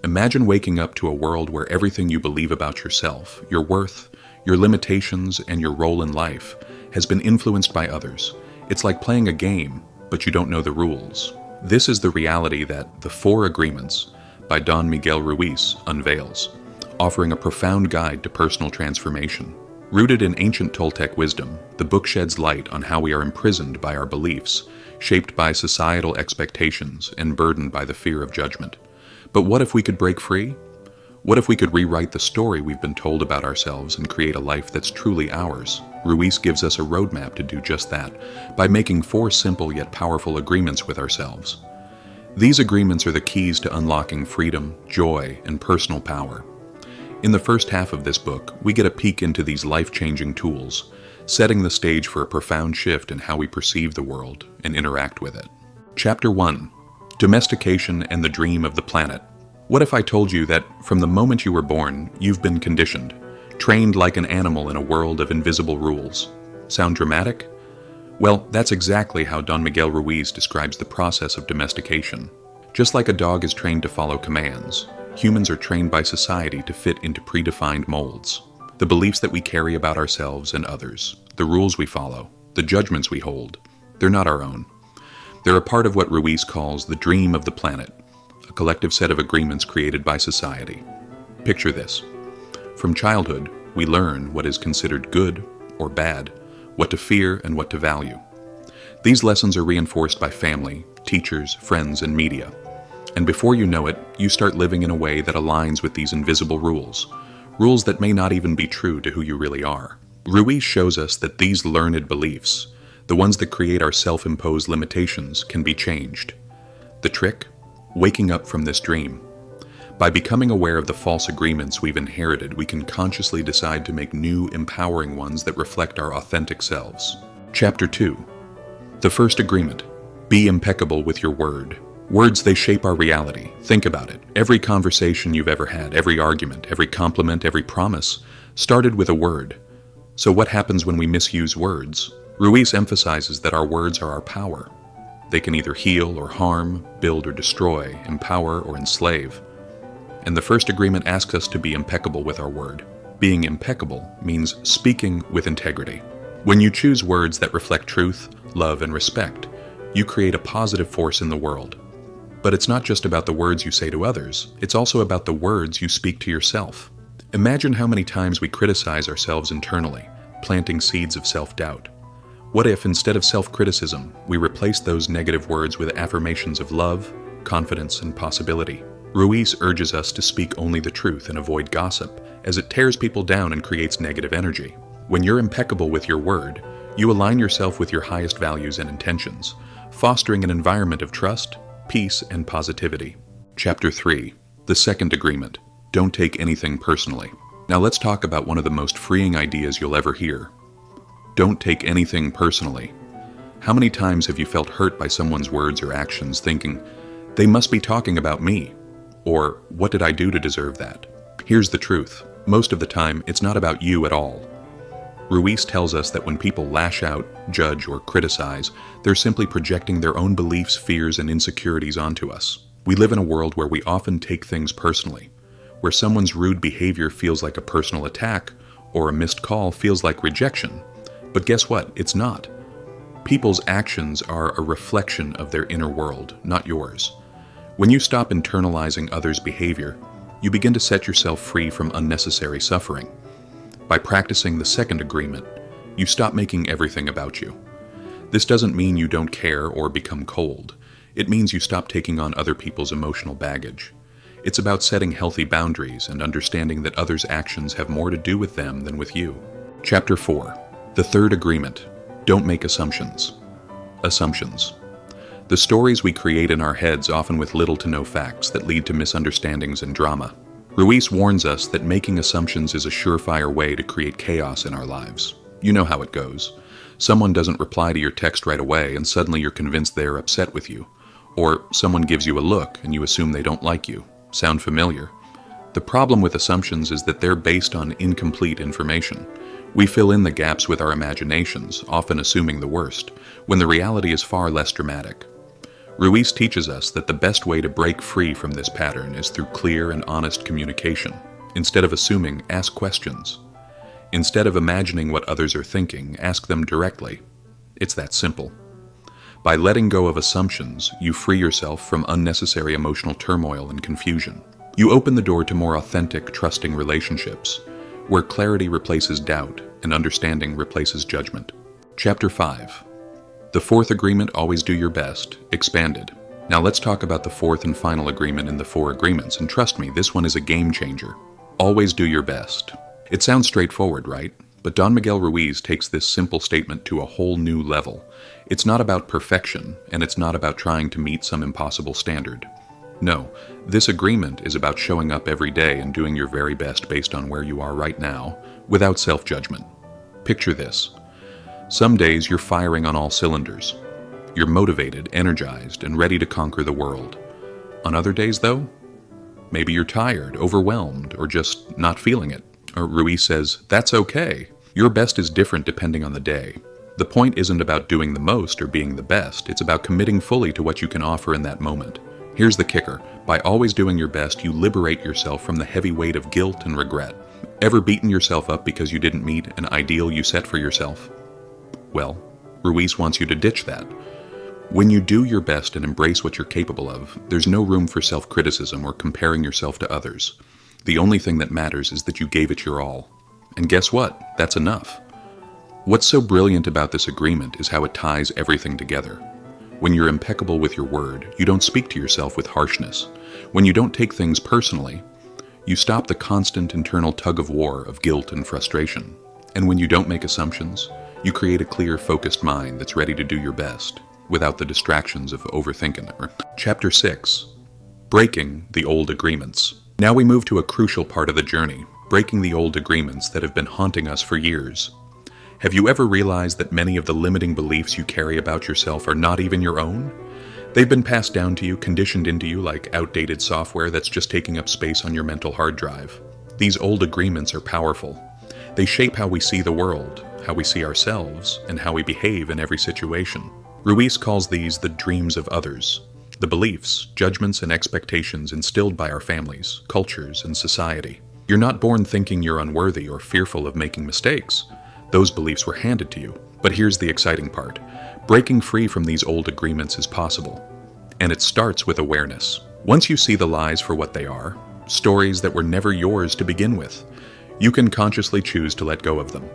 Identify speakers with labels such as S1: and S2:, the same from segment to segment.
S1: Imagine waking up to a world where everything you believe about yourself, your worth, your limitations, and your role in life has been influenced by others. It's like playing a game, but you don't know the rules. This is the reality that The Four Agreements by Don Miguel Ruiz unveils, offering a profound guide to personal transformation. Rooted in ancient Toltec wisdom, the book sheds light on how we are imprisoned by our beliefs, shaped by societal expectations, and burdened by the fear of judgment. But what if we could break free? What if we could rewrite the story we've been told about ourselves and create a life that's truly ours? Ruiz gives us a roadmap to do just that, by making 4 simple yet powerful agreements with ourselves. These agreements are the keys to unlocking freedom, joy, and personal power. In the first half of this book, we get a peek into these life-changing tools, setting the stage for a profound shift in how we perceive the world and interact with it. Chapter 1. Domestication and the Dream of the Planet. What if I told you that from the moment you were born, you've been conditioned, trained like an animal in a world of invisible rules? Sound dramatic? Well, that's exactly how Don Miguel Ruiz describes the process of domestication. Just like a dog is trained to follow commands, humans are trained by society to fit into predefined molds. The beliefs that we carry about ourselves and others, the rules we follow, the judgments we hold, they're not our own. They're a part of what Ruiz calls the dream of the planet, a collective set of agreements created by society. Picture this. From childhood, we learn what is considered good or bad, what to fear and what to value. These lessons are reinforced by family, teachers, friends, and media. And before you know it, you start living in a way that aligns with these invisible rules that may not even be true to who you really are. Ruiz shows us that these learned beliefs, the ones that create our self-imposed limitations, can be changed. The trick? Waking up from this dream. By becoming aware of the false agreements we've inherited, we can consciously decide to make new, empowering ones that reflect our authentic selves. Chapter 2. The first agreement. Be impeccable with your word. Words, they shape our reality. Think about it. Every conversation you've ever had, every argument, every compliment, every promise, started with a word. So what happens when we misuse words? Ruiz emphasizes that our words are our power. They can either heal or harm, build or destroy, empower or enslave. And the first agreement asks us to be impeccable with our word. Being impeccable means speaking with integrity. When you choose words that reflect truth, love, and respect, you create a positive force in the world. But it's not just about the words you say to others, it's also about the words you speak to yourself. Imagine how many times we criticize ourselves internally, planting seeds of self-doubt. What if, instead of self-criticism, we replace those negative words with affirmations of love, confidence, and possibility? Ruiz urges us to speak only the truth and avoid gossip, as it tears people down and creates negative energy. When you're impeccable with your word, you align yourself with your highest values and intentions, fostering an environment of trust, peace, and positivity. Chapter 3. The second agreement. Don't take anything personally. Now let's talk about one of the most freeing ideas you'll ever hear. Don't take anything personally. How many times have you felt hurt by someone's words or actions, thinking, they must be talking about me? Or, what did I do to deserve that? Here's the truth. Most of the time, it's not about you at all. Ruiz tells us that when people lash out, judge, or criticize, they're simply projecting their own beliefs, fears, and insecurities onto us. We live in a world where we often take things personally, where someone's rude behavior feels like a personal attack, or a missed call feels like rejection. But guess what? It's not. People's actions are a reflection of their inner world, not yours. When you stop internalizing others' behavior, you begin to set yourself free from unnecessary suffering. By practicing the second agreement, you stop making everything about you. This doesn't mean you don't care or become cold. It means you stop taking on other people's emotional baggage. It's about setting healthy boundaries and understanding that others' actions have more to do with them than with you. Chapter 4. The third agreement. Don't make assumptions. Assumptions. The stories we create in our heads, often with little to no facts, that lead to misunderstandings and drama. Ruiz warns us that making assumptions is a surefire way to create chaos in our lives. You know how it goes. Someone doesn't reply to your text right away and suddenly you're convinced they're upset with you. Or someone gives you a look and you assume they don't like you. Sound familiar? The problem with assumptions is that they're based on incomplete information. We fill in the gaps with our imaginations, often assuming the worst, when the reality is far less dramatic. Ruiz teaches us that the best way to break free from this pattern is through clear and honest communication. Instead of assuming, ask questions. Instead of imagining what others are thinking, ask them directly. It's that simple. By letting go of assumptions, you free yourself from unnecessary emotional turmoil and confusion. You open the door to more authentic, trusting relationships, where clarity replaces doubt and understanding replaces judgment. Chapter 5. The fourth agreement, always do your best, expanded. Now let's talk about the fourth and final agreement in the 4 agreements, and trust me, this one is a game changer. Always do your best. It sounds straightforward, right? But Don Miguel Ruiz takes this simple statement to a whole new level. It's not about perfection, and it's not about trying to meet some impossible standard. No, this agreement is about showing up every day and doing your very best based on where you are right now, without self-judgment. Picture this. Some days you're firing on all cylinders. You're motivated, energized, and ready to conquer the world. On other days, though, maybe you're tired, overwhelmed, or just not feeling it. Ruiz says, that's okay. Your best is different depending on the day. The point isn't about doing the most or being the best, it's about committing fully to what you can offer in that moment. Here's the kicker. By always doing your best, you liberate yourself from the heavy weight of guilt and regret. Ever beaten yourself up because you didn't meet an ideal you set for yourself? Well, Ruiz wants you to ditch that. When you do your best and embrace what you're capable of, there's no room for self-criticism or comparing yourself to others. The only thing that matters is that you gave it your all. And guess what? That's enough. What's so brilliant about this agreement is how it ties everything together. When you're impeccable with your word, you don't speak to yourself with harshness. When you don't take things personally, you stop the constant internal tug-of-war of guilt and frustration. And when you don't make assumptions, you create a clear, focused mind that's ready to do your best, without the distractions of overthinking it. Chapter 6. Breaking the Old Agreements. Now we move to a crucial part of the journey, breaking the old agreements that have been haunting us for years. Have you ever realized that many of the limiting beliefs you carry about yourself are not even your own? They've been passed down to you, conditioned into you like outdated software that's just taking up space on your mental hard drive. These old agreements are powerful. They shape how we see the world, how we see ourselves, and how we behave in every situation. Ruiz calls these the dreams of others, the beliefs, judgments, and expectations instilled by our families, cultures, and society. You're not born thinking you're unworthy or fearful of making mistakes. Those beliefs were handed to you. But here's the exciting part. Breaking free from these old agreements is possible. And it starts with awareness. Once you see the lies for what they are, stories that were never yours to begin with, you can consciously choose to let go of them.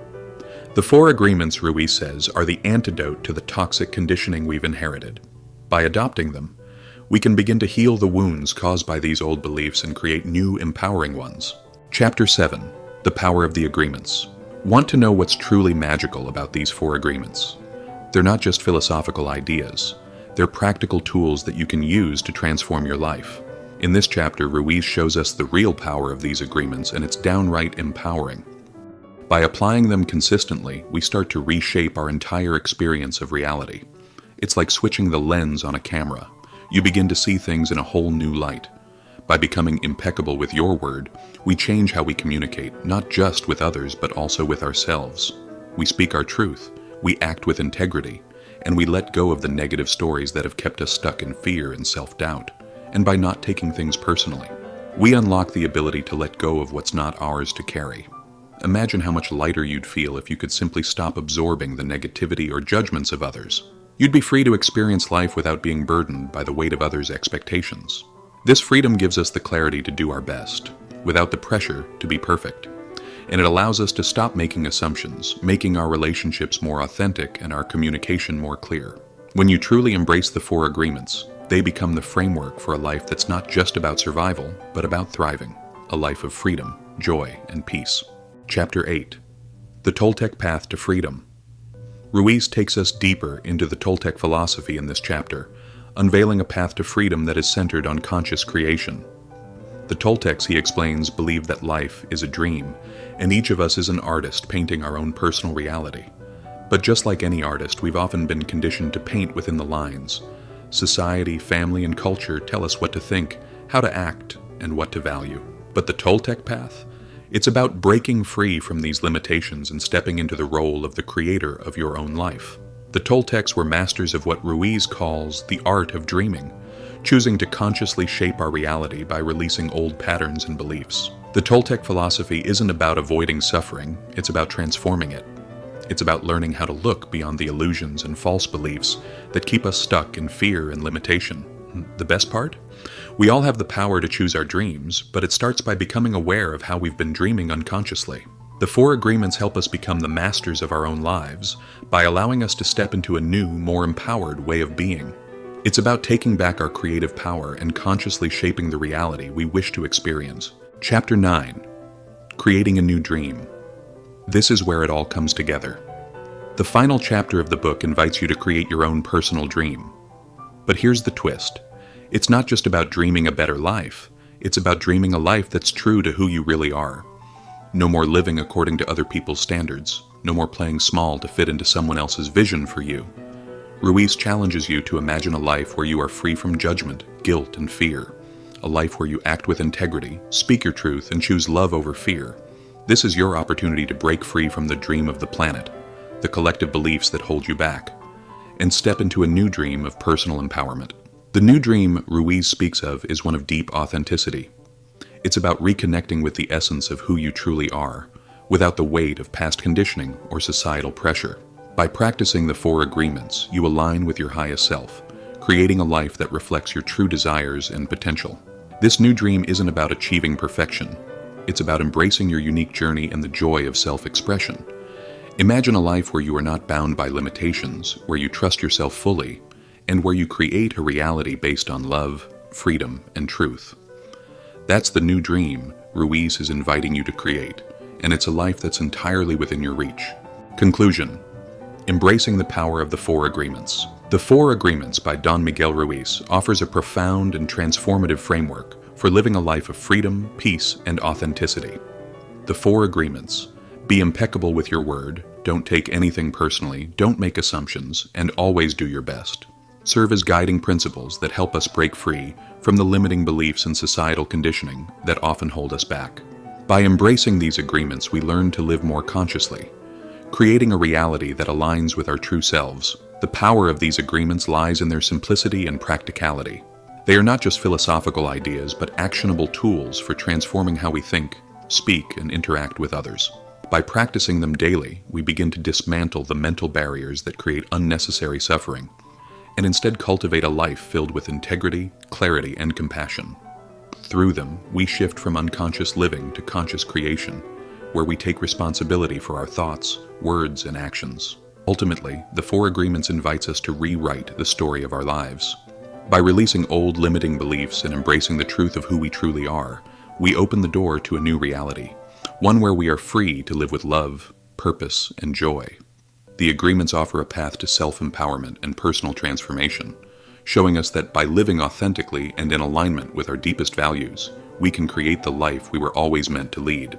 S1: The 4 agreements, Ruiz says, are the antidote to the toxic conditioning we've inherited. By adopting them, we can begin to heal the wounds caused by these old beliefs and create new, empowering ones. Chapter 7. The Power of the Agreements. Want to know what's truly magical about these 4 agreements? They're not just philosophical ideas. They're practical tools that you can use to transform your life. In this chapter, Ruiz shows us the real power of these agreements, and it's downright empowering. By applying them consistently, we start to reshape our entire experience of reality. It's like switching the lens on a camera. You begin to see things in a whole new light. By becoming impeccable with your word, we change how we communicate, not just with others, but also with ourselves. We speak our truth, we act with integrity, and we let go of the negative stories that have kept us stuck in fear and self-doubt. And by not taking things personally, we unlock the ability to let go of what's not ours to carry. Imagine how much lighter you'd feel if you could simply stop absorbing the negativity or judgments of others. You'd be free to experience life without being burdened by the weight of others' expectations. This freedom gives us the clarity to do our best, without the pressure to be perfect. And it allows us to stop making assumptions, making our relationships more authentic and our communication more clear. When you truly embrace the 4 agreements, they become the framework for a life that's not just about survival, but about thriving. A life of freedom, joy, and peace. Chapter 8. The Toltec Path to Freedom. Ruiz takes us deeper into the Toltec philosophy in this chapter, unveiling a path to freedom that is centered on conscious creation. The Toltecs, he explains, believe that life is a dream, and each of us is an artist painting our own personal reality. But just like any artist, we've often been conditioned to paint within the lines. Society, family, and culture tell us what to think, how to act, and what to value. But the Toltec path? It's about breaking free from these limitations and stepping into the role of the creator of your own life. The Toltecs were masters of what Ruiz calls the art of dreaming, choosing to consciously shape our reality by releasing old patterns and beliefs. The Toltec philosophy isn't about avoiding suffering, it's about transforming it. It's about learning how to look beyond the illusions and false beliefs that keep us stuck in fear and limitation. The best part? We all have the power to choose our dreams, but it starts by becoming aware of how we've been dreaming unconsciously. The 4 agreements help us become the masters of our own lives by allowing us to step into a new, more empowered way of being. It's about taking back our creative power and consciously shaping the reality we wish to experience. Chapter 9. Creating a New Dream. This is where it all comes together. The final chapter of the book invites you to create your own personal dream. But here's the twist. It's not just about dreaming a better life. It's about dreaming a life that's true to who you really are. No more living according to other people's standards. No more playing small to fit into someone else's vision for you. Ruiz challenges you to imagine a life where you are free from judgment, guilt, and fear. A life where you act with integrity, speak your truth, and choose love over fear. This is your opportunity to break free from the dream of the planet, the collective beliefs that hold you back, and step into a new dream of personal empowerment. The new dream Ruiz speaks of is one of deep authenticity. It's about reconnecting with the essence of who you truly are, without the weight of past conditioning or societal pressure. By practicing the 4 agreements, you align with your highest self, creating a life that reflects your true desires and potential. This new dream isn't about achieving perfection. It's about embracing your unique journey and the joy of self-expression. Imagine a life where you are not bound by limitations, where you trust yourself fully, and where you create a reality based on love, freedom, and truth. That's the new dream Ruiz is inviting you to create, and it's a life that's entirely within your reach. Conclusion. Embracing the power of the 4 agreements. The 4 Agreements by Don Miguel Ruiz offers a profound and transformative framework for living a life of freedom, peace, and authenticity. The 4 Agreements. Be impeccable with your word, don't take anything personally, don't make assumptions, and always do your best. Serve as guiding principles that help us break free from the limiting beliefs and societal conditioning that often hold us back. By embracing these agreements, we learn to live more consciously, creating a reality that aligns with our true selves. The power of these agreements lies in their simplicity and practicality. They are not just philosophical ideas, but actionable tools for transforming how we think, speak, and interact with others. By practicing them daily, we begin to dismantle the mental barriers that create unnecessary suffering, and instead cultivate a life filled with integrity, clarity, and compassion. Through them, we shift from unconscious living to conscious creation, where we take responsibility for our thoughts, words, and actions. Ultimately, the 4 Agreements invites us to rewrite the story of our lives. By releasing old limiting beliefs and embracing the truth of who we truly are, we open the door to a new reality, one where we are free to live with love, purpose, and joy. The agreements offer a path to self-empowerment and personal transformation, showing us that by living authentically and in alignment with our deepest values, we can create the life we were always meant to lead.